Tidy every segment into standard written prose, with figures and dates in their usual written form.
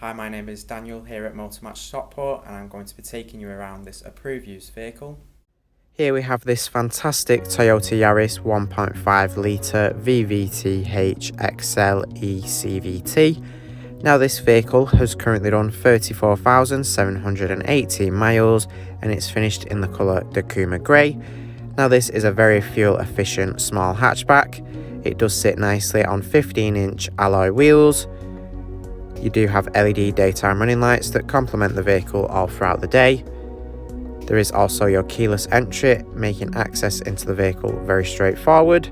Hi, my name is Daniel here at Motor Match Stockport, and I'm going to be taking you around this approved used vehicle. Here we have this fantastic Toyota Yaris 1.5 litre VVT-h Excel E-CVT. Now this vehicle has currently done 34,718 miles and it's finished in the colour Dakuma Grey. Now this is a very fuel efficient small hatchback. It does sit nicely on 15-inch alloy wheels. You do have LED daytime running lights that complement the vehicle all throughout the day. There is also your keyless entry, making access into the vehicle very straightforward.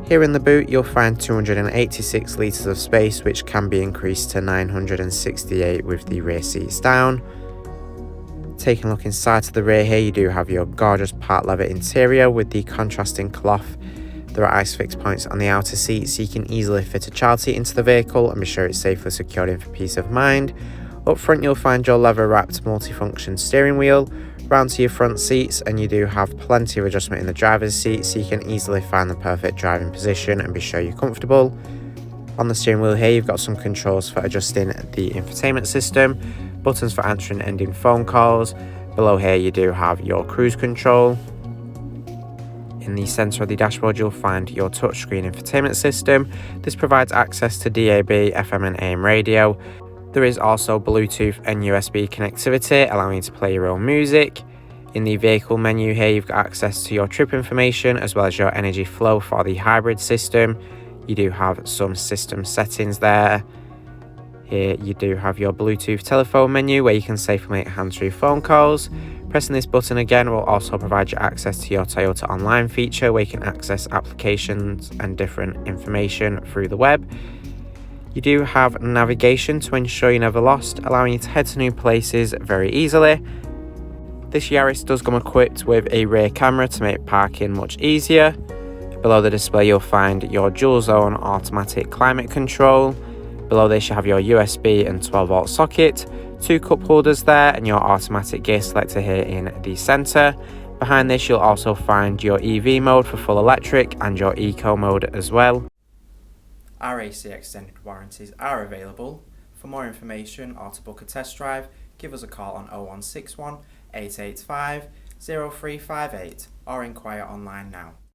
Here in the boot you'll find 286 litres of space, which can be increased to 968 with the rear seats down. Taking a look inside to the rear here, you do have your gorgeous part leather interior with the contrasting cloth. There are ISOFIX points on the outer seats, so you can easily fit a child seat into the vehicle and be sure it's safely secured in for peace of mind. Up front you'll find your leather wrapped multifunction steering wheel, round to your front seats, and you do have plenty of adjustment in the driver's seat, so you can easily find the perfect driving position and be sure you're comfortable. On the steering wheel here you've got some controls for adjusting the infotainment system, buttons for answering and ending phone calls. Below here you do have your cruise control. In the centre of the dashboard you'll find your touchscreen infotainment system. This provides access to DAB, FM and AM radio. There is also Bluetooth and USB connectivity, allowing you to play your own music. In the vehicle menu here you've got access to your trip information as well as your energy flow for the hybrid system. You do have some system settings there. Here you do have your Bluetooth telephone menu where you can safely make hands-free phone calls. Pressing this button again will also provide you access to your Toyota Online feature where you can access applications and different information through the web. You do have navigation to ensure you're never lost, allowing you to head to new places very easily. This Yaris does come equipped with a rear camera to make parking much easier. Below the display you'll find your dual zone automatic climate control. Below this you have your USB and 12-volt socket, two cup holders there, and your automatic gear selector here in the centre. Behind this you'll also find your EV mode for full electric and your eco mode as well. Our AC extended warranties are available. For more information or to book a test drive, give us a call on 0161 885 0358 or inquire online now.